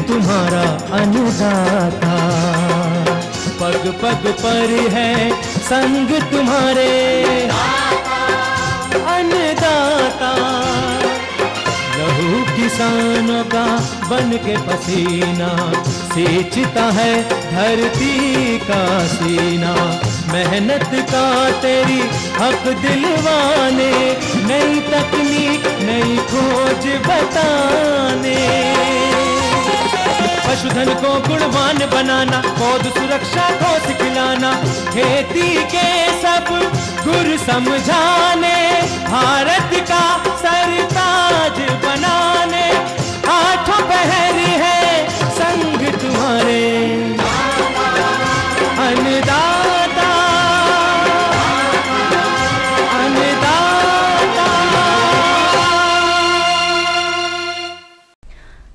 तुम्हारा अन्नदाता। पग पग पर है संग तुम्हारे अन्नदाता। लहू किसानों का बन के पसीना सींचता है धरती का सीना। मेहनत का तेरी हक दिलवाने, नई तकनीक नई खोज बताने। पशुधन को गुणवान बनाना, पौध सुरक्षा को सिखलाना, खेती के सब गुर समझाने, भारत का सरताज बनाने। आठों पहर है संग तुम्हारे अन्नदाता, अन्नदाता।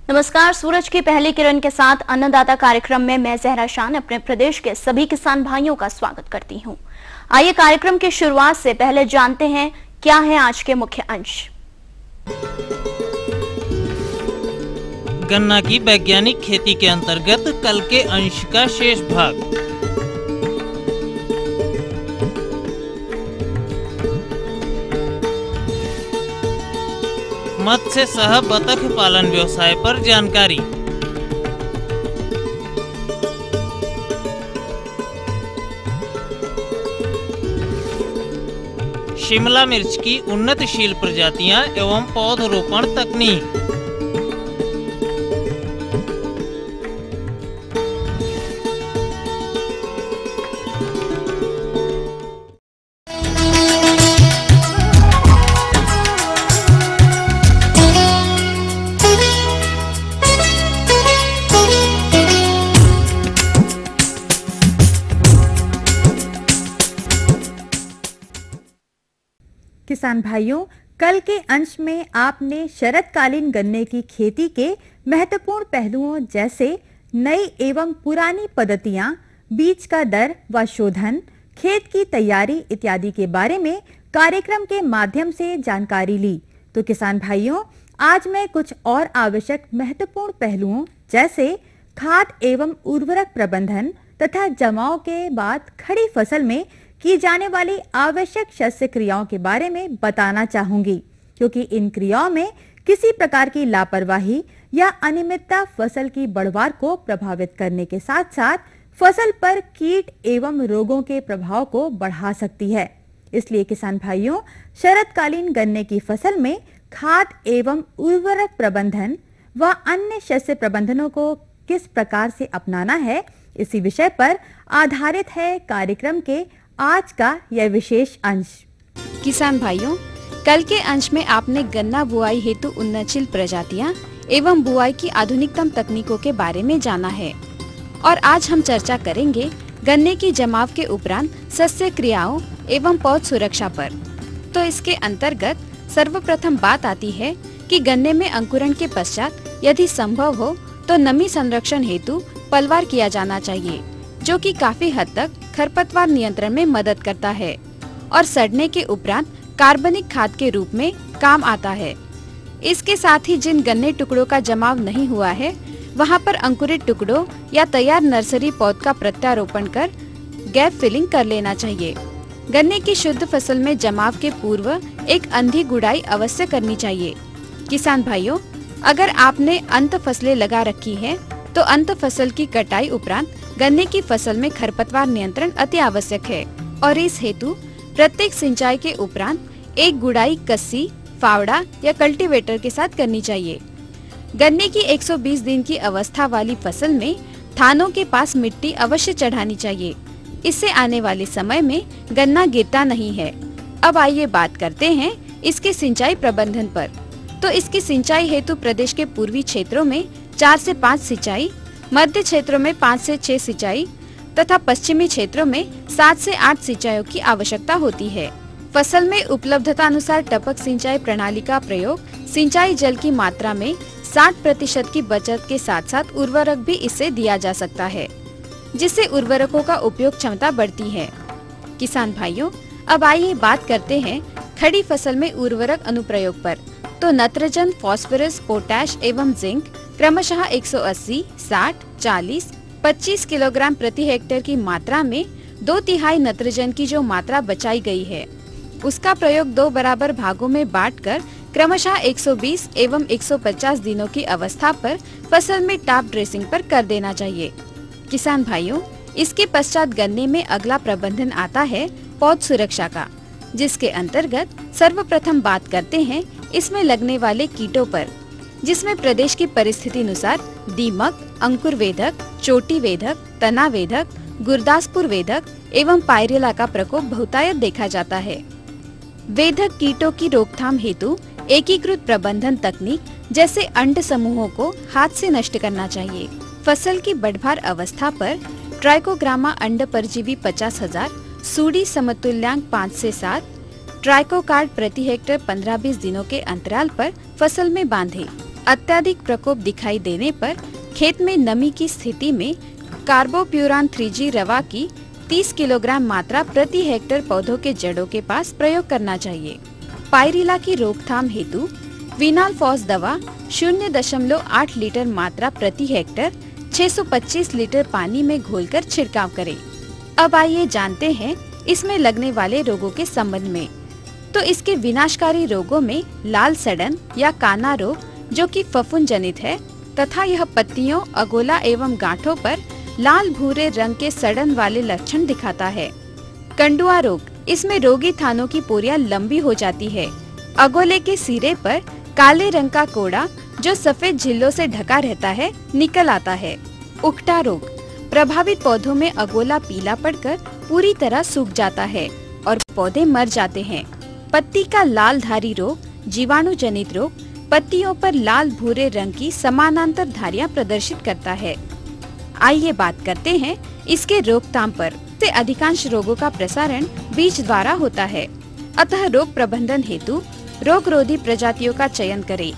नमस्कार, सूरज की पहली किरण के साथ अन्नदाता कार्यक्रम में मैं जहरा शान अपने प्रदेश के सभी किसान भाइयों का स्वागत करती हूं। आइए कार्यक्रम की शुरुआत से पहले जानते हैं क्या है आज के मुख्य अंश। गन्ना की वैज्ञानिक खेती के अंतर्गत कल के अंश का शेष भाग। मत्स्य सह बतख पालन व्यवसाय पर जानकारी। शिमला मिर्च की उन्नतशील प्रजातियां एवं पौधरोपण तकनीक। किसान भाइयों, कल के अंश में आपने शरतकालीन गन्ने की खेती के महत्वपूर्ण पहलुओं जैसे नई एवं पुरानी पद्धतियां, बीज का दर व शोधन, खेत की तैयारी इत्यादि के बारे में कार्यक्रम के माध्यम से जानकारी ली। तो किसान भाइयों, आज मैं कुछ और आवश्यक महत्वपूर्ण पहलुओं जैसे खाद एवं उर्वरक प्रबंधन तथा जमाव के बाद खड़ी फसल में की जाने वाली आवश्यक शस्य क्रियाओं के बारे में बताना चाहूंगी, क्योंकि इन क्रियाओं में किसी प्रकार की लापरवाही या अनियमितता फसल की बढ़वार को प्रभावित करने के साथ साथ फसल पर कीट एवं रोगों के प्रभाव को बढ़ा सकती है। इसलिए किसान भाइयों, शरतकालीन गन्ने की फसल में खाद एवं उर्वरक प्रबंधन व अन्य शस्य प्रबंधनों को किस प्रकार से अपनाना है, इसी विषय पर आधारित है कार्यक्रम के आज का यह विशेष अंश। किसान भाइयों, कल के अंश में आपने गन्ना बुआई हेतु उन्नतशील प्रजातियां एवं बुआई की आधुनिकतम तकनीकों के बारे में जाना है और आज हम चर्चा करेंगे गन्ने की जमाव के उपरांत शस्य क्रियाओं एवं पौध सुरक्षा पर। तो इसके अंतर्गत सर्वप्रथम बात आती है कि गन्ने में अंकुरण के पश्चात यदि संभव हो तो नमी संरक्षण हेतु पलवार किया जाना चाहिए, जो कि काफी हद तक खरपतवार नियंत्रण में मदद करता है और सड़ने के उपरांत कार्बनिक खाद के रूप में काम आता है। इसके साथ ही जिन गन्ने टुकड़ों का जमाव नहीं हुआ है, वहां पर अंकुरित टुकड़ों या तैयार नर्सरी पौध का प्रत्यारोपण कर गैप फिलिंग कर लेना चाहिए। गन्ने की शुद्ध फसल में जमाव के पूर्व एक अंधी गुड़ाई अवश्य करनी चाहिए। किसान भाइयों, अगर आपने अंत फसलें लगा रखी है तो अंत फसल की कटाई उपरांत गन्ने की फसल में खरपतवार नियंत्रण अति आवश्यक है और इस हेतु प्रत्येक सिंचाई के उपरांत एक गुड़ाई कस्सी, फावड़ा या कल्टीवेटर के साथ करनी चाहिए। गन्ने की 120 दिन की अवस्था वाली फसल में थानों के पास मिट्टी अवश्य चढ़ानी चाहिए। इससे आने वाले समय में गन्ना गिरता नहीं है। अब आइए बात करते हैं इसके सिंचाई प्रबंधन पर। तो इसकी सिंचाई हेतु प्रदेश के पूर्वी क्षेत्रों में 4 से 5 सिंचाई, मध्य क्षेत्रों में 5 से 6 सिंचाई तथा पश्चिमी क्षेत्रों में 7 से 8 सिंचाइयों की आवश्यकता होती है। फसल में उपलब्धता अनुसार टपक सिंचाई प्रणाली का प्रयोग सिंचाई जल की मात्रा में 60% की बचत के साथ साथ उर्वरक भी इससे दिया जा सकता है, जिससे उर्वरकों का उपयोग क्षमता बढ़ती है। किसान भाइयों, अब आइए बात करते हैं खड़ी फसल में उर्वरक अनुप्रयोग पर। तो नत्रजन, फास्फोरस, पोटैश एवं जिंक क्रमशः 180, 60, 40, 25 किलोग्राम प्रति हेक्टेयर की मात्रा में 2/3 नत्रजन की जो मात्रा बचाई गई है उसका प्रयोग 2 बराबर भागों में बांटकर क्रमशः 120 एवं 150 दिनों की अवस्था पर फसल में टॉप ड्रेसिंग पर कर देना चाहिए। किसान भाइयों, इसके पश्चात गन्ने में अगला प्रबंधन आता है पौध सुरक्षा का, जिसके अंतर्गत सर्वप्रथम बात करते हैं इसमें लगने वाले कीटों पर, जिसमें प्रदेश की परिस्थिति अनुसार दीमक, अंकुर वेधक, चोटी वेधक, तना वेधक, गुरदासपुर वेधक एवं पायरेला का प्रकोप बहुतायत देखा जाता है। वेधक कीटों की रोकथाम हेतु एकीकृत प्रबंधन तकनीक जैसे अंड समूहों को हाथ से नष्ट करना चाहिए। फसल की बढ़भार अवस्था पर ट्राइकोग्रामा अंड परजीवी 50,000, सूडी समतुल्यांक 5 से 7, ट्राइकोकार्ड प्रति हेक्टेयर 15-20 दिनों के अंतराल पर फसल में बांधे। अत्यधिक प्रकोप दिखाई देने पर खेत में नमी की स्थिति में कार्बोप्यूरान 3G रवा की 30 किलोग्राम मात्रा प्रति हेक्टेयर पौधों के जड़ों के पास प्रयोग करना चाहिए। पायरिला की रोकथाम हेतु विनालफॉस दवा 0.8 लीटर मात्रा प्रति हेक्टेयर 625 लीटर पानी में घोलकर छिड़काव करें। अब आइए जानते हैं इसमें लगने वाले रोगों के संबंध में। तो इसके विनाशकारी रोगों में लाल सड़न या काना रोग जो कि फफूंद जनित है तथा यह पत्तियों, अगोला एवं गांठों पर लाल भूरे रंग के सड़न वाले लक्षण दिखाता है। कंडुआ रोग, इसमें रोगी थानों की पोरियां लंबी हो जाती है। अगोले के सिरे पर काले रंग का कोड़ा जो सफेद झिल्लों से ढका रहता है निकल आता है। उकटा रोग, प्रभावित पौधों में अगोला पीला पड़कर पूरी तरह सूख जाता है और पौधे मर जाते हैं। पत्ती का लाल धारी रोग, जीवाणु जनित रोग, पत्तियों पर लाल भूरे रंग की समानांतर धारियां प्रदर्शित करता है। आइए बात करते हैं इसके रोकथाम पर। से अधिकांश रोगों का प्रसारण बीज द्वारा होता है, अतः रोग प्रबंधन हेतु रोग रोधी प्रजातियों का चयन करें।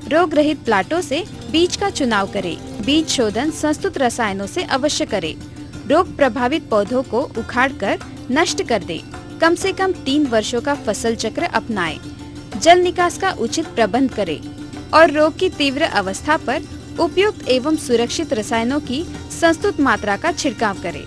रोग रहित प्लाटों से बीज का चुनाव करें। बीज शोधन संस्तुत रसायनों से अवश्य करें। रोग प्रभावित पौधों को उखाड़कर नष्ट कर दे। कम से कम 3 वर्षों का फसल चक्र अपनाएं। जल निकास का उचित प्रबंध करें और रोग की तीव्र अवस्था पर उपयुक्त एवं सुरक्षित रसायनों की संस्तुत मात्रा का छिड़काव करें।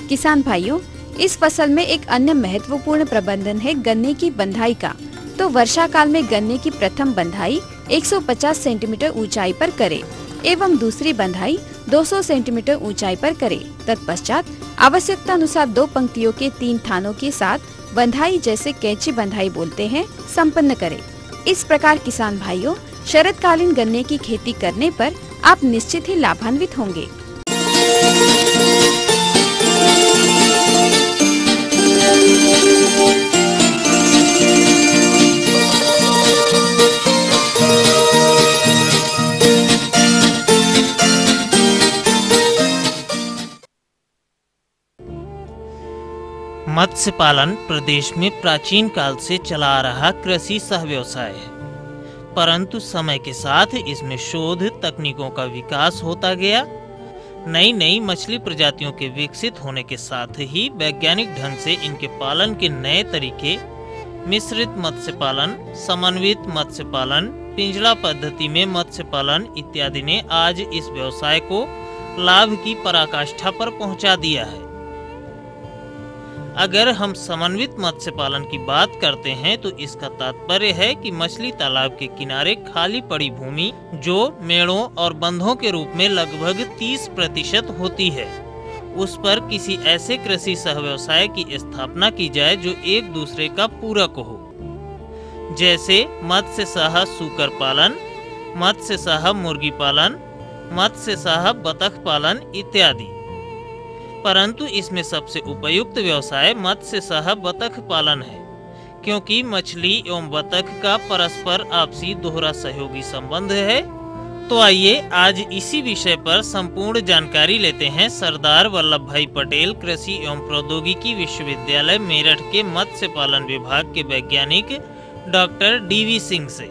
किसान भाइयों, इस फसल में एक अन्य महत्वपूर्ण प्रबंधन है गन्ने की बंधाई का। तो वर्षा काल में गन्ने की प्रथम बंधाई 150 सेंटीमीटर ऊंचाई पर करें एवं दूसरी बंधाई 200 सेंटीमीटर ऊंचाई पर करें। तत्पश्चात आवश्यकता अनुसार 2 पंक्तियों के 3 थानों के साथ बंधाई, जैसे कैंची बंधाई बोलते हैं, संपन्न करें। इस प्रकार किसान भाइयों, शरदकालीन गन्ने की खेती करने पर आप निश्चित ही लाभान्वित होंगे। मत्स्य पालन प्रदेश में प्राचीन काल से चला आ रहा कृषि सह व्यवसाय है, परंतु समय के साथ इसमें शोध तकनीकों का विकास होता गया। नई नई मछली प्रजातियों के विकसित होने के साथ ही वैज्ञानिक ढंग से इनके पालन के नए तरीके, मिश्रित मत्स्य पालन, समन्वित मत्स्य पालन, पिंजड़ा पद्धति में मत्स्य पालन इत्यादि ने आज इस व्यवसाय को लाभ की पराकाष्ठा पर पहुंचा दिया है। अगर हम समन्वित मत्स्य पालन की बात करते हैं तो इसका तात्पर्य है कि मछली तालाब के किनारे खाली पड़ी भूमि, जो मेड़ों और बंधों के रूप में लगभग 30% होती है, उस पर किसी ऐसे कृषि सह व्यवसाय की स्थापना की जाए जो एक दूसरे का पूरक हो, जैसे मत्स्य सह सूकर पालन, मत्स्य सह मुर्गी पालन, मत्स्य सह बतख पालन इत्यादि। परंतु इसमें सबसे उपयुक्त व्यवसाय मत्स्य सह बतख पालन है, क्योंकि मछली एवं बतख का परस्पर आपसी दोहरा सहयोगी संबंध है। तो आइए आज इसी विषय पर संपूर्ण जानकारी लेते हैं सरदार वल्लभ भाई पटेल कृषि एवं प्रौद्योगिकी विश्वविद्यालय मेरठ के मत्स्य पालन विभाग के वैज्ञानिक डॉक्टर DV सिंह से।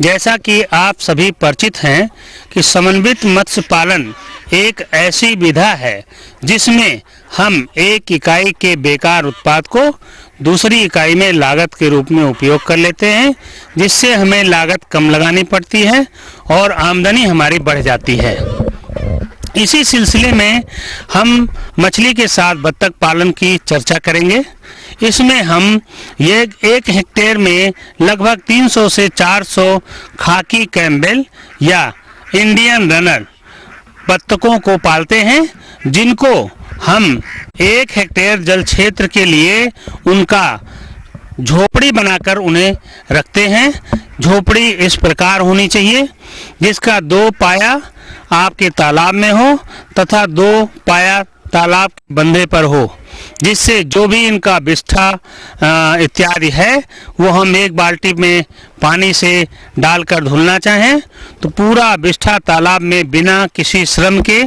जैसा कि आप सभी परिचित हैं कि समन्वित मत्स्य पालन एक ऐसी विधा है जिसमें हम एक इकाई के बेकार उत्पाद को दूसरी इकाई में लागत के रूप में उपयोग कर लेते हैं, जिससे हमें लागत कम लगानी पड़ती है और आमदनी हमारी बढ़ जाती है। इसी सिलसिले में हम मछली के साथ बत्तख पालन की चर्चा करेंगे। इसमें हम ये 1 हेक्टेयर में लगभग 300 से 400 खाकी कैम्बेल या इंडियन रनर बत्तखों को पालते हैं, जिनको हम 1 हेक्टेयर जल क्षेत्र के लिए उनका झोपड़ी बनाकर उन्हें रखते हैं। झोपड़ी इस प्रकार होनी चाहिए जिसका 2 पाया आपके तालाब में हो तथा 2 पाया तालाब के बंधे पर हो, जिससे जो भी इनका बिष्ठा इत्यादि है वो हम 1 बाल्टी में पानी से डालकर धुलना चाहें तो पूरा बिष्ठा तालाब में बिना किसी श्रम के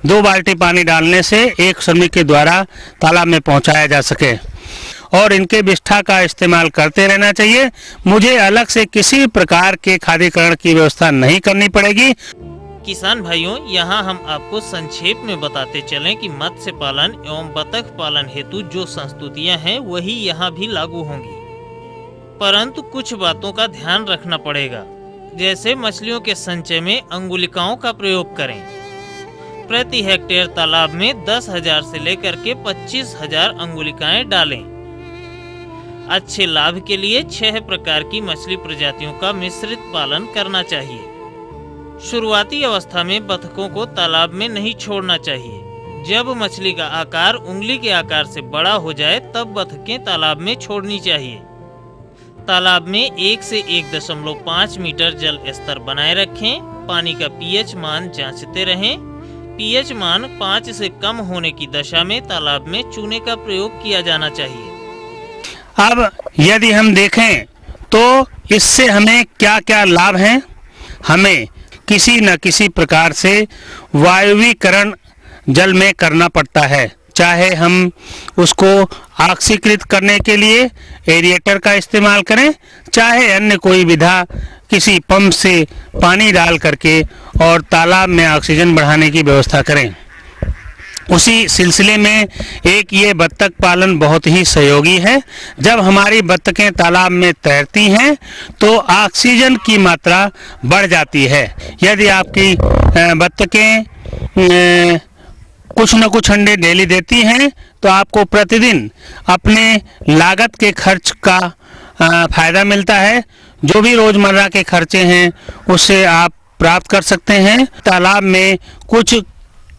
2 बाल्टी पानी डालने से एक श्रमिक के द्वारा तालाब में पहुंचाया जा सके और इनके बिष्ठा का इस्तेमाल करते रहना चाहिए। मुझे अलग से किसी प्रकार के खादीकरण की व्यवस्था नहीं करनी पड़ेगी। किसान भाइयों, यहाँ हम आपको संक्षेप में बताते चलें कि मत्स्य पालन एवं बतख पालन हेतु जो संस्तुतियाँ हैं वही यहाँ भी लागू होंगी, परंतु कुछ बातों का ध्यान रखना पड़ेगा। जैसे मछलियों के संचय में अंगुलिकाओं का प्रयोग करें। प्रति हेक्टेयर तालाब में 10,000 से लेकर के 25,000 अंगुलिकाएं डालें। अच्छे लाभ के लिए 6 प्रकार की मछली प्रजातियों का मिश्रित पालन करना चाहिए। शुरुआती अवस्था में बतखों को तालाब में नहीं छोड़ना चाहिए। जब मछली का आकार उंगली के आकार से बड़ा हो जाए तब बतखें तालाब में छोड़नी चाहिए। तालाब में 1 से 1.5 मीटर जल स्तर बनाए रखें। पानी का पीएच मान जांचते रहें। पीएच मान 5 से कम होने की दशा में तालाब में चूने का प्रयोग किया जाना चाहिए। अब यदि हम देखें तो इससे हमें क्या क्या लाभ हैं। हमें किसी न किसी प्रकार से वायवीकरण जल में करना पड़ता है, चाहे हम उसको ऑक्सीकृत करने के लिए एरिएटर का इस्तेमाल करें, चाहे अन्य कोई विधा किसी पंप से पानी डाल करके और तालाब में ऑक्सीजन बढ़ाने की व्यवस्था करें। उसी सिलसिले में एक ये बत्तख पालन बहुत ही सहयोगी है। जब हमारी बत्तखें तालाब में तैरती हैं तो ऑक्सीजन की मात्रा बढ़ जाती है। यदि आपकी बत्तखें कुछ न कुछ अंडे डेली देती हैं तो आपको प्रतिदिन अपने लागत के खर्च का फायदा मिलता है। जो भी रोजमर्रा के खर्चे हैं उससे आप प्राप्त कर सकते हैं। तालाब में कुछ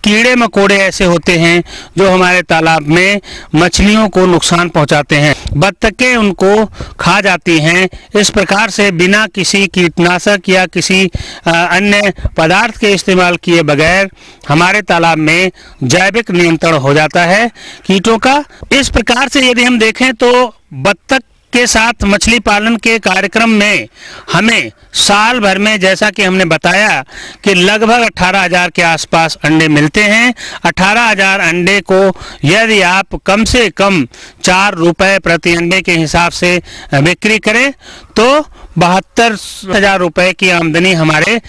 कीड़े मकोड़े ऐसे होते हैं जो हमारे तालाब में मछलियों को नुकसान पहुंचाते हैं। बत्तखें उनको खा जाती हैं। इस प्रकार से बिना किसी कीटनाशक या किसी अन्य पदार्थ के इस्तेमाल किए बगैर हमारे तालाब में जैविक नियंत्रण हो जाता है कीटों का। इस प्रकार से यदि हम देखें तो बत्तख के साथ मछली पालन के कार्यक्रम में हमें साल भर में, जैसा कि हमने बताया कि लगभग 18,000 के आसपास अंडे मिलते हैं। 18,000 अंडे को यदि आप कम से कम 4 रुपए प्रति अंडे के हिसाब से बिक्री करें तो 72,000 रुपए की आमदनी हमारे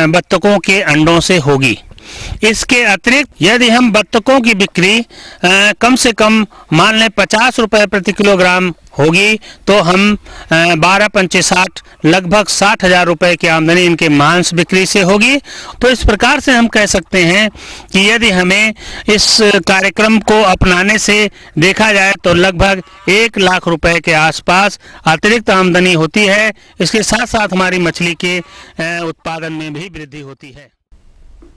बत्तखों के अंडों से होगी। इसके अतिरिक्त यदि हम बत्तखों की बिक्री कम से कम मान लें 50 रुपए प्रति किलोग्राम होगी तो हम 12 पंचे 60 लगभग 60,000 रुपए की आमदनी इनके मांस बिक्री से होगी। तो इस प्रकार से हम कह सकते हैं कि यदि हमें इस कार्यक्रम को अपनाने से देखा जाए तो लगभग 1 लाख रुपए के आसपास अतिरिक्त आमदनी होती है। इसके साथ साथ हमारी मछली के उत्पादन में भी वृद्धि होती है।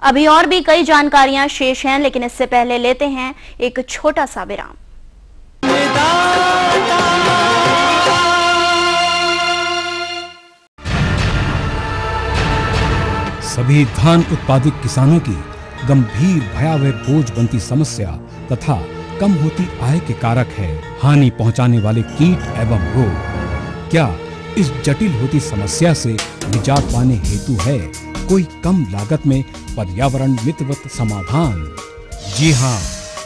अभी और भी कई जानकारियां शेष हैं, लेकिन इससे पहले लेते हैं एक छोटा सा विराम। सभी धान उत्पादक किसानों की गंभीर भयावह बोझ बनती समस्या तथा कम होती आय के कारक है हानि पहुंचाने वाले कीट एवं रोग। क्या इस जटिल होती समस्या से निजात पाने हेतु है कोई कम लागत में पर्यावरण मित्रवत समाधान? जी हाँ,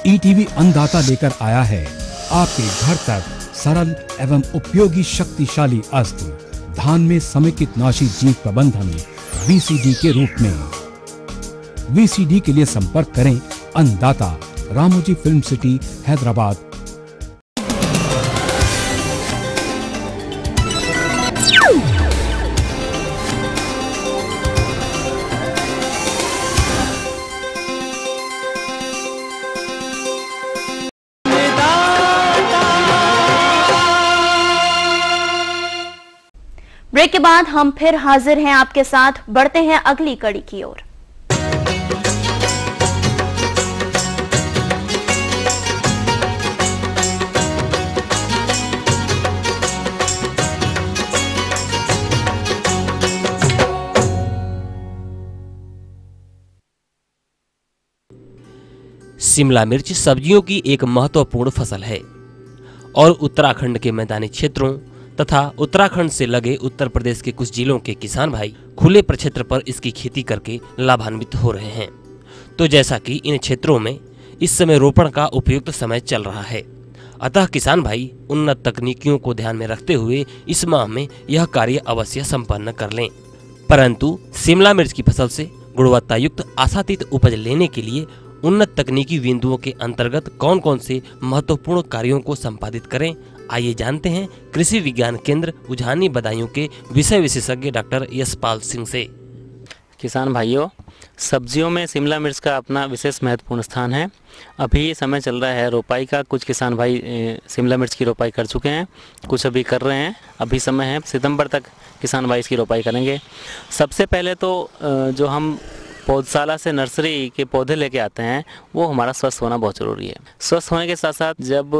ईटीवी अन्नदाता लेकर आया है आपके घर तक सरल एवं उपयोगी शक्तिशाली अस्त्र धान में समेकित नाशी जीव प्रबंधन VCD के रूप में। VCD के लिए संपर्क करें Annadata, Ramoji film city, Hyderabad. Break के बाद हम फिर हाजिर हैं आपके साथ। बढ़ते हैं अगली कड़ी की ओर। शिमला मिर्च सब्जियों की एक महत्वपूर्ण फसल है और उत्तराखंड के मैदानी क्षेत्रों तथा उत्तराखंड से लगे उत्तर प्रदेश के कुछ जिलों के किसान भाई खुले प्रक्षेत्र पर इसकी खेती करके लाभान्वित हो रहे हैं। तो जैसा कि इन क्षेत्रों में इस समय रोपण का उपयुक्त समय चल रहा है, अतः किसान भाई उन्नत तकनीकियों को ध्यान में रखते हुए इस माह में यह कार्य अवश्य संपन्न कर लें। परंतु शिमला मिर्च की फसल से गुणवत्ता युक्त आशातीत उपज लेने के लिए उन्नत तकनीकी बिंदुओं के अंतर्गत कौन कौन से महत्वपूर्ण कार्यों को संपादित करें, आइए जानते हैं कृषि विज्ञान केंद्र उझानी बदायूं के विषय विशेषज्ञ डॉक्टर यशपाल सिंह से। किसान भाइयों, सब्जियों में शिमला मिर्च का अपना विशेष महत्वपूर्ण स्थान है। अभी समय चल रहा है रोपाई का। कुछ किसान भाई शिमला मिर्च की रोपाई कर चुके हैं, कुछ अभी कर रहे हैं। अभी समय है, सितंबर तक किसान भाई इसकी रोपाई करेंगे। सबसे पहले तो जो हम पौधशाला से नर्सरी के पौधे लेके आते हैं वो हमारा स्वस्थ होना बहुत ज़रूरी है। स्वस्थ होने के साथ साथ जब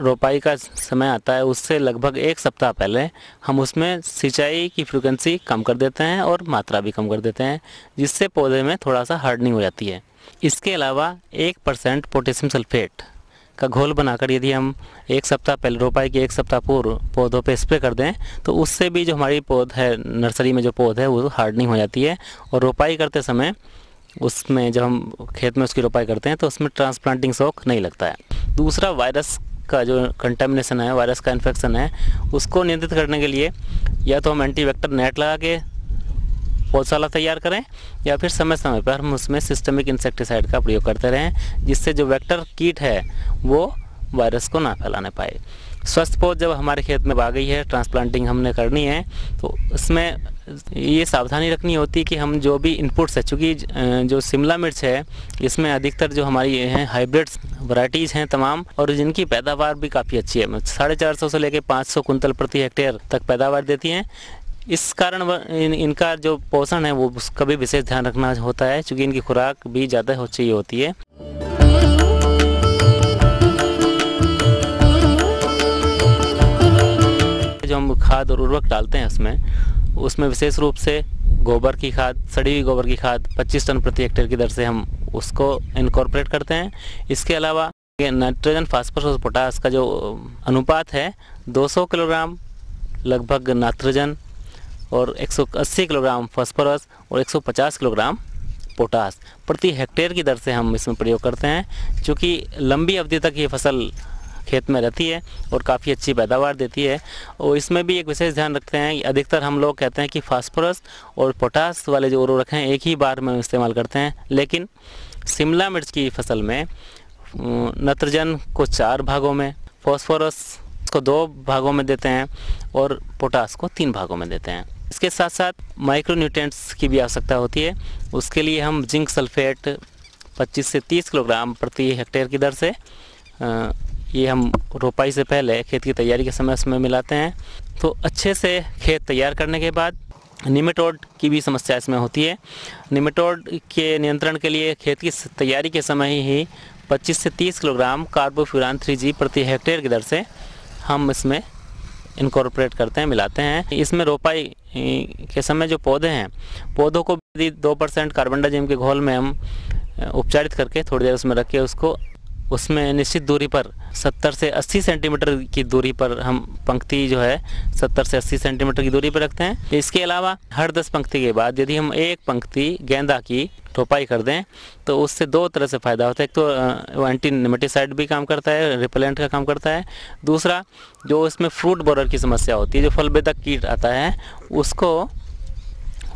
रोपाई का समय आता है उससे लगभग 1 सप्ताह पहले हम उसमें सिंचाई की फ्रीक्वेंसी कम कर देते हैं और मात्रा भी कम कर देते हैं, जिससे पौधे में थोड़ा सा हार्डनिंग हो जाती है। इसके अलावा 1% पोटेशियम सल्फेट का घोल बनाकर यदि हम 1 सप्ताह पहले रोपाई के 1 सप्ताह पूर्व पौधों पे स्प्रे कर दें तो उससे भी जो हमारी पौध है नर्सरी में जो पौध है वो हार्डनिंग हो जाती है। और रोपाई करते समय उसमें जब हम खेत में उसकी रोपाई करते हैं तो उसमें ट्रांसप्लांटिंग शौक नहीं लगता है। दूसरा, वायरस का जो कंटेमिनेशन है, वायरस का इन्फेक्शन है, उसको नियंत्रित करने के लिए या तो हम एंटीवेक्टर नेट लगा के पौधशाला तैयार करें या फिर समय समय पर हम उसमें सिस्टमिक इंसेक्टिसाइड का प्रयोग करते रहें, जिससे जो वेक्टर कीट है वो वायरस को ना फैलाने पाए। स्वस्थ पौध जब हमारे खेत में आ गई है, ट्रांसप्लांटिंग हमने करनी है, तो उसमें ये सावधानी रखनी होती है कि हम जो भी इनपुट्स है, चूँकि जो शिमला मिर्च है इसमें अधिकतर जो हमारी हैं हाइब्रिड वैरायटीज़ हैं तमाम, और जिनकी पैदावार भी काफ़ी अच्छी है। 450 से लेकर 500 कुंतल प्रति हेक्टेयर तक पैदावार देती हैं। इस कारण इनका जो पोषण है वो उसका भी विशेष ध्यान रखना होता है, क्योंकि इनकी खुराक भी ज़्यादा चाहिए होती है। जो हम खाद और उर्वरक डालते हैं उसमें विशेष रूप से गोबर की खाद, सड़ी हुई गोबर की खाद 25 टन प्रति हेक्टेयर की दर से हम उसको इनकॉर्पोरेट करते हैं। इसके अलावा नाइट्रोजन, फास्फोरस और पोटास का जो अनुपात है 200 किलोग्राम लगभग नाइट्रोजन और 180 किलोग्राम फास्फोरस और 150 किलोग्राम पोटास प्रति हेक्टेयर की दर से हम इसमें प्रयोग करते हैं, क्योंकि लंबी अवधि तक ये फसल खेत में रहती है और काफ़ी अच्छी पैदावार देती है। और इसमें भी एक विशेष ध्यान रखते हैं, अधिकतर हम लोग कहते हैं कि फास्फोरस और पोटास वाले जो उर्वरक हैं एक ही बार में इस्तेमाल करते हैं, लेकिन शिमला मिर्च की फसल में नाइट्रोजन को 4 भागों में, फास्फोरस को 2 भागों में देते हैं और पोटास को 3 भागों में देते हैं। इसके साथ साथ माइक्रोन्यूट्रिएंट्स की भी आवश्यकता होती है। उसके लिए हम जिंक सल्फेट 25 से 30 किलोग्राम प्रति हेक्टेयर की दर से ये हम रोपाई से पहले खेत की तैयारी के समय उसमें मिलाते हैं। तो अच्छे से खेत तैयार करने के बाद निमेटोड की भी समस्या इसमें होती है। निमेटोड के नियंत्रण के लिए खेत की तैयारी के समय ही 25 से 30 किलोग्राम कार्बोफ्यूरान 3G प्रति हेक्टेयर की दर से हम इसमें इनकॉर्पोरेट करते हैं, मिलाते हैं। इसमें रोपाई के समय जो पौधे हैं, पौधों को यदि 2% कार्बनडाजिम के घोल में हम उपचारित करके थोड़ी देर उसमें रख के उसमें निश्चित दूरी पर 70 से 80 सेंटीमीटर की दूरी पर हम पंक्ति जो है 70 से 80 सेंटीमीटर की दूरी पर रखते हैं। इसके अलावा हर 10 पंक्ति के बाद यदि हम एक पंक्ति गेंदा की रोपाई कर दें तो उससे 2 तरह से फ़ायदा होता है। एक तो वो एंटी नेमेटिसाइड भी काम करता है, रिपेलेंट का काम करता है। दूसरा, जो इसमें फ्रूट बोरर की समस्या होती है, जो फल बेधक कीट आता है, उसको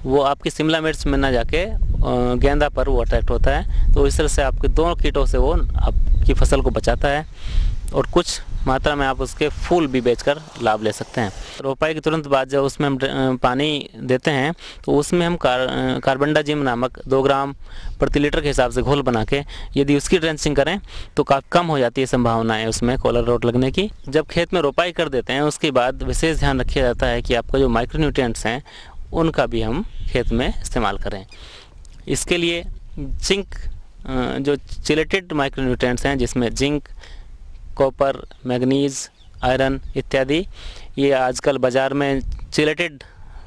वो आपकी शिमला मिर्च में ना जाके गेंदा पर वो अट्रैक्ट होता है। तो इस तरह से आपके 2 कीटों से वो आपकी फसल को बचाता है। और कुछ मात्रा में आप उसके फूल भी बेचकर लाभ ले सकते हैं। रोपाई के तुरंत बाद जब उसमें हम पानी देते हैं तो उसमें हम कार्बेंडाजिम नामक 2 ग्राम प्रति लीटर के हिसाब से घोल बना के यदि उसकी ड्रेंचिंग करें तो काफ़ी कम हो जाती है संभावनाएं उसमें कॉलर रोट लगने की। जब खेत में रोपाई कर देते हैं उसके बाद विशेष ध्यान रखा जाता है कि आपका जो माइक्रोन्यूट्रिएंट्स हैं उनका भी हम खेत में इस्तेमाल करें। इसके लिए जिंक, जो चिलेटेड माइक्रोन्यूट्रिएंट्स हैं जिसमें जिंक, कॉपर, मैग्नीज, आयरन इत्यादि, ये आजकल बाज़ार में चिलेटेड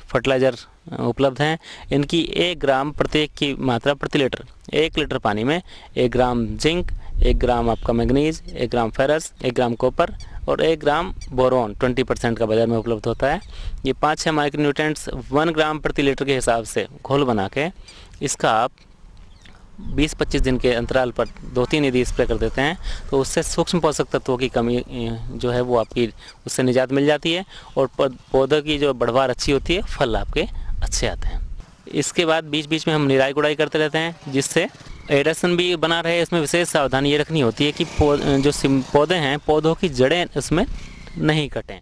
फर्टिलाइज़र उपलब्ध हैं। इनकी 1 ग्राम प्रत्येक की मात्रा प्रति लीटर, 1 लीटर पानी में 1 ग्राम जिंक, 1 ग्राम आपका मैग्नीज, 1 ग्राम फेरस, 1 ग्राम कॉपर और 1 ग्राम बोरोन 20% का बाज़ार में उपलब्ध होता है। ये 5-6 माइक्रोन्यूट्रिएंट्स 1 ग्राम प्रति लीटर के हिसाब से घोल बना के इसका आप 20-25 दिन के अंतराल पर 2-3 यदि स्प्रे कर देते हैं तो उससे सूक्ष्म पोषक तत्वों की कमी जो है वो आपकी उससे निजात मिल जाती है और पौधों की जो बढ़वार अच्छी होती है, फल आपके अच्छे आते हैं। इसके बाद बीच बीच में हम निराई गुड़ाई करते रहते हैं जिससे एरेशन भी बना रहे। इसमें विशेष सावधानी ये रखनी होती है कि जो पौधे हैं, पौधों की जड़ें उसमें नहीं कटें।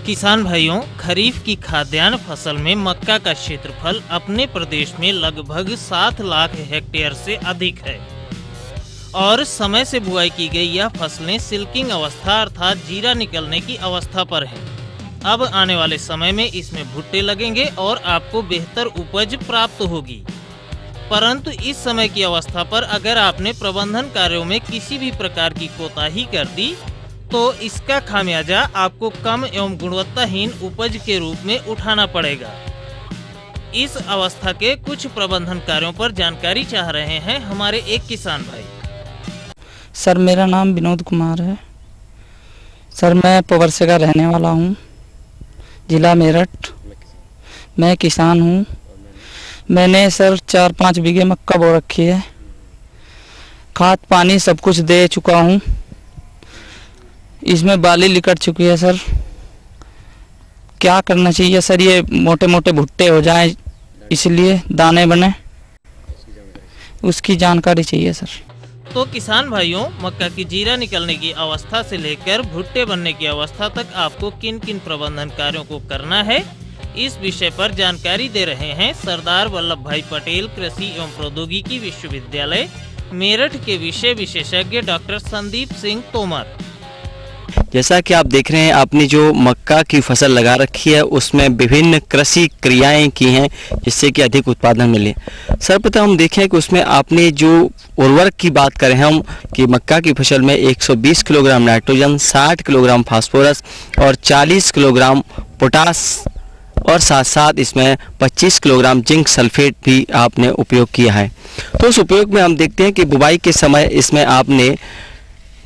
किसान भाइयों, खरीफ की खाद्यान्न फसल में मक्का का क्षेत्रफल अपने प्रदेश में लगभग 7 लाख हेक्टेयर से अधिक है और समय से बुआई की गई यह फसलें सिल्किंग अवस्था अर्थात जीरा निकलने की अवस्था पर हैं। अब आने वाले समय में इसमें भुट्टे लगेंगे और आपको बेहतर उपज प्राप्त होगी। परंतु इस समय की अवस्था पर अगर आपने प्रबंधन कार्यों में किसी भी प्रकार की कोताही कर दी तो इसका खामियाजा आपको कम एवं गुणवत्ताहीन उपज के रूप में उठाना पड़ेगा। इस अवस्था के कुछ प्रबंधन कार्यों पर जानकारी चाह रहे हैं हमारे एक किसान भाई। सर, मेरा नाम विनोद कुमार है। सर, मैं पवरसे का रहने वाला हूँ, जिला मेरठ। मैं किसान हूँ। मैंने सर 4-5 बीघे मक्का बो रखी है। खाद पानी सब कुछ दे चुका हूँ। इसमें बाली निकट चुकी है सर। क्या करना चाहिए सर? ये मोटे मोटे भुट्टे हो जाएं, इसलिए दाने बने, उसकी जानकारी चाहिए सर। तो किसान भाइयों, मक्का की जीरा निकलने की अवस्था से लेकर भुट्टे बनने की अवस्था तक आपको किन किन प्रबंधन कार्यों को करना है, इस विषय पर जानकारी दे रहे हैं सरदार वल्लभ भाई पटेल कृषि एवं प्रौद्योगिकी विश्वविद्यालय मेरठ के विषय विशेषज्ञ डॉक्टर संदीप सिंह तोमर। जैसा कि आप देख रहे हैं, आपने जो मक्का की फसल लगा रखी है उसमें विभिन्न कृषि क्रियाएं की हैं जिससे कि अधिक उत्पादन मिले। सर्वप्रथम हम देखें कि उसमें आपने जो उर्वरक की बात करें हम कि मक्का की फसल में 120 किलोग्राम नाइट्रोजन, 60 किलोग्राम फास्फोरस और 40 किलोग्राम पोटास और साथ साथ इसमें 25 किलोग्राम जिंक सल्फेट भी आपने उपयोग किया है। तो उस उपयोग में हम देखते हैं कि बुवाई के समय इसमें आपने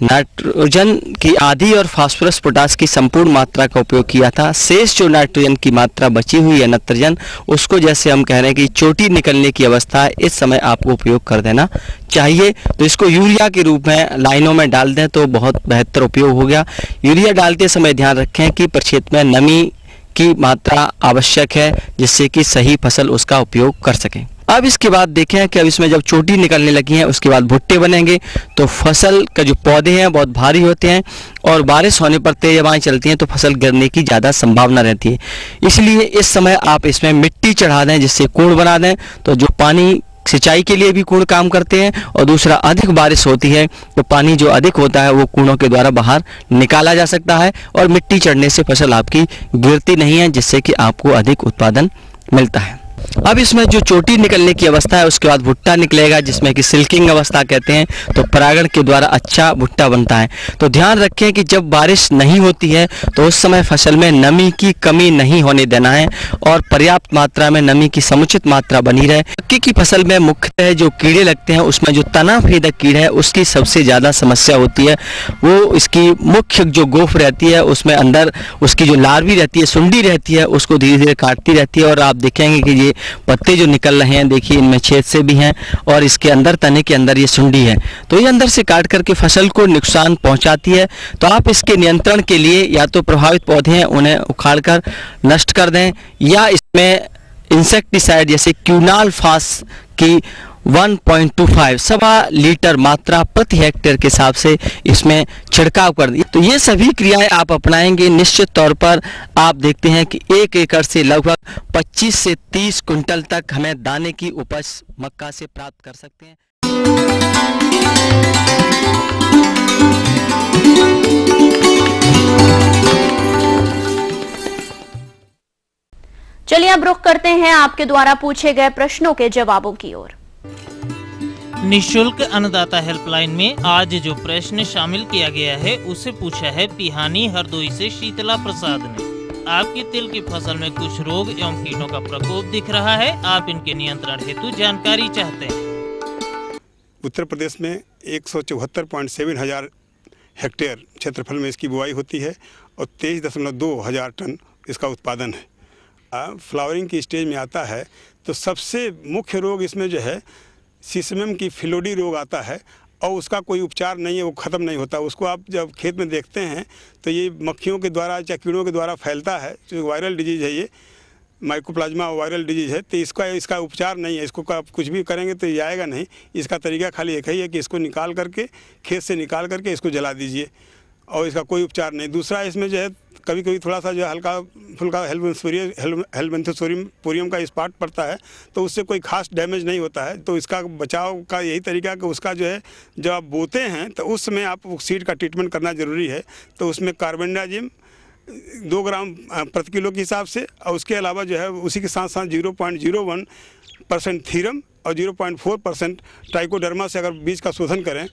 नाइट्रोजन की आधी और फास्फोरस पोटास की संपूर्ण मात्रा का उपयोग किया था। शेष जो नाइट्रोजन की मात्रा बची हुई है नत्रजन, उसको जैसे हम कह रहे हैं कि चोटी निकलने की अवस्था है, इस समय आपको उपयोग कर देना चाहिए। तो इसको यूरिया के रूप में लाइनों में डाल दें तो बहुत बेहतर उपयोग हो गया। यूरिया डालते समय ध्यान रखें कि प्रक्षेत्र में नमी की मात्रा आवश्यक है जिससे कि सही फसल उसका उपयोग कर सकें। अब इसके बाद देखें कि अब इसमें जब चोटी निकलने लगी है उसके बाद भुट्टे बनेंगे तो फसल का जो पौधे हैं बहुत भारी होते हैं और बारिश होने पर तेज हवाएं चलती हैं तो फसल गिरने की ज़्यादा संभावना रहती है। इसलिए इस समय आप इसमें मिट्टी चढ़ा दें जिससे कूड़ बना दें, तो जो पानी सिंचाई के लिए भी कूड़ काम करते हैं और दूसरा अधिक बारिश होती है तो पानी जो अधिक होता है वो कूड़ों के द्वारा बाहर निकाला जा सकता है और मिट्टी चढ़ने से फसल आपकी गिरती नहीं है जिससे कि आपको अधिक उत्पादन मिलता है। अब इसमें जो चोटी निकलने की अवस्था है उसके बाद भुट्टा निकलेगा जिसमें कि सिल्किंग अवस्था कहते हैं, तो परागण के द्वारा अच्छा भुट्टा बनता है। तो ध्यान रखें कि जब बारिश नहीं होती है तो उस समय फसल में नमी की कमी नहीं होने देना है और पर्याप्त मात्रा में नमी की समुचित मात्रा बनी रहे। मक्के की फसल में मुख्यतः जो कीड़े लगते हैं उसमें जो तना भेदक कीड़ा है उसकी सबसे ज़्यादा समस्या होती है। वो इसकी मुख्य जो गोफ रहती है उसमें अंदर उसकी जो लार्वी रहती है, सुंडी रहती है, उसको धीरे धीरे काटती रहती है और आप देखेंगे कि ये पत्ते जो निकल रहे हैं, देखिए इनमें छेद से भी हैं और इसके अंदर तने के अंदर ये सुंडी है, तो ये अंदर से काट करके फसल को नुकसान पहुंचाती है। तो आप इसके नियंत्रण के लिए या तो प्रभावित पौधे हैं उन्हें उखाड़ कर नष्ट कर दें, या इसमें इंसेक्टिसाइड जैसे क्यूनाल फास की 1.25 सवा लीटर मात्रा प्रति हेक्टेयर के हिसाब से इसमें छिड़काव कर दिए। तो ये सभी क्रियाएं आप अपनाएंगे, निश्चित तौर पर आप देखते हैं कि 1 एकड़ से लगभग 25 से 30 क्विंटल तक हमें दाने की उपज मक्का से प्राप्त कर सकते हैं। चलिए अब रुख करते हैं आपके द्वारा पूछे गए प्रश्नों के जवाबों की ओर। निशुल्क अन्नदाता हेल्पलाइन में आज जो प्रश्न शामिल किया गया है उसे पूछा है पिहानी हरदोई से शीतला प्रसाद ने। आपकी तिल की फसल में कुछ रोग एवं कीटों का प्रकोप दिख रहा है, आप इनके नियंत्रण हेतु जानकारी चाहते हैं। उत्तर प्रदेश में 174.7 हजार हेक्टेयर क्षेत्रफल में इसकी बुआई होती है और 23.2 हजार टन इसका उत्पादन है। फ्लावरिंग की स्टेज में आता है तो सबसे मुख्य रोग इसमें जो है सीसमम की फिलोडी रोग आता है और उसका कोई उपचार नहीं है, वो ख़त्म नहीं होता। उसको आप जब खेत में देखते हैं तो ये मक्खियों के द्वारा या कीड़ों के द्वारा फैलता है, जो वायरल डिजीज़ है, ये माइकोप्लाज्मा वायरल डिजीज़ है। तो इसका उपचार नहीं है, इसको आप कुछ भी करेंगे तो ये आएगा नहीं। इसका तरीका खाली एक ही है कि इसको निकाल करके खेत से निकाल करके इसको जला दीजिए और इसका कोई उपचार नहीं। दूसरा इसमें जो है कभी कभी थोड़ा सा जो है हल्का फुल्का हेलमेंथोसोरियम का स्पॉट पड़ता है तो उससे कोई खास डैमेज नहीं होता है। तो इसका बचाव का यही तरीका है कि उसका जो है जब आप बोते हैं तो उस समय आप सीड का ट्रीटमेंट करना ज़रूरी है। तो उसमें कार्बेंडाजिम 2 ग्राम प्रति किलो के हिसाब से, और उसके अलावा जो है उसी के साथ साथ 0.01% थीरम और 0.4% ट्राइकोडर्मा से अगर बीज का शोधन करें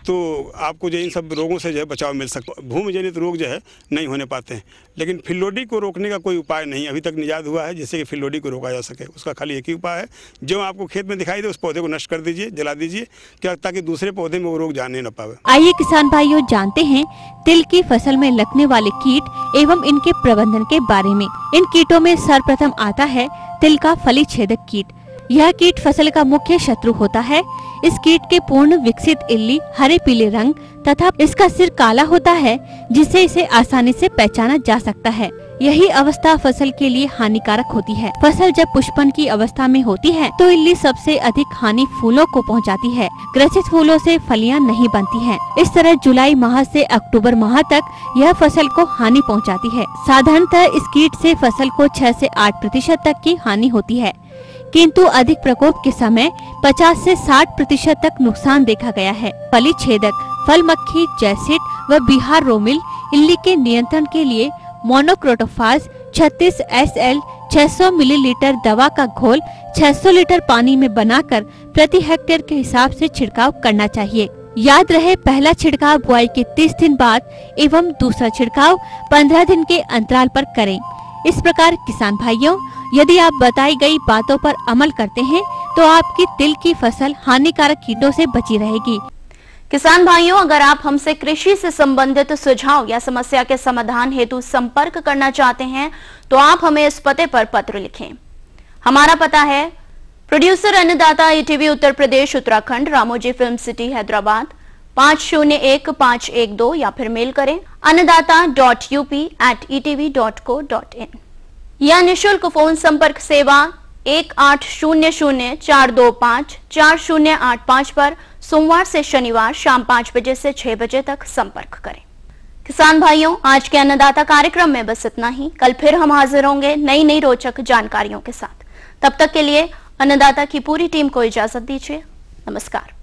तो आपको जो इन सब रोगों से जो है बचाव मिल सकता है। भूमिजनित रोग जो है नहीं होने पाते हैं, लेकिन फिलोडी को रोकने का कोई उपाय नहीं अभी तक निजात हुआ है जिससे कि फिलोडी को रोका जा सके। उसका खाली एक ही उपाय है, जो आपको खेत में दिखाई दे उस पौधे को नष्ट कर दीजिए, जला दीजिए, क्या ताकि दूसरे पौधे में वो रोग जाने न पावे। आइए किसान भाइयों जानते हैं तिल की फसल में लगने वाले कीट एवं इनके प्रबंधन के बारे में। इन कीटों में सर्वप्रथम आता है तिल का फली छेदक कीट। यह कीट फसल का मुख्य शत्रु होता है। इस कीट के पूर्ण विकसित इल्ली हरे पीले रंग तथा इसका सिर काला होता है, जिससे इसे आसानी से पहचाना जा सकता है। यही अवस्था फसल के लिए हानिकारक होती है। फसल जब पुष्पन की अवस्था में होती है तो इल्ली सबसे अधिक हानि फूलों को पहुंचाती है। ग्रसित फूलों से फलियां नहीं बनती हैं। इस तरह जुलाई माह से अक्टूबर माह तक यह फसल को हानि पहुंचाती है। साधारणतः इस कीट से फसल को 6 से 8% तक की हानि होती है, किंतु अधिक प्रकोप के समय 50 से 60% तक नुकसान देखा गया है। फली छेदक फल मक्खी, जैसिड व बिहार रोमिल इल्ली के नियंत्रण के लिए मोनोक्रोटोफास 36 SL 600 मिलीलीटर दवा का घोल 600 लीटर पानी में बनाकर प्रति हेक्टेयर के हिसाब से छिड़काव करना चाहिए। याद रहे, पहला छिड़काव बुआई के 30 दिन बाद एवं दूसरा छिड़काव 15 दिन के अंतराल पर करें। इस प्रकार किसान भाइयों, यदि आप बताई गई बातों पर अमल करते हैं तो आपकी तिल की फसल हानिकारक कीटों से बची रहेगी। किसान भाइयों, अगर आप हमसे कृषि से संबंधित सुझाव या समस्या के समाधान हेतु संपर्क करना चाहते हैं तो आप हमें इस पते पर पत्र लिखें। हमारा पता है प्रोड्यूसर अन्नदाता ETV Uttar Pradesh Uttarakhand, Ramoji film city Hyderabad 501512 या फिर मेल करें annadaata.up@etv.co.in या निःशुल्क फोन संपर्क सेवा 1800-425-4085 पर सोमवार से शनिवार शाम 5 बजे से 6 बजे तक संपर्क करें। किसान भाइयों, आज के अन्नदाता कार्यक्रम में बस इतना ही। कल फिर हम हाजिर होंगे नई रोचक जानकारियों के साथ। तब तक के लिए अन्नदाता की पूरी टीम को इजाजत दीजिए। नमस्कार।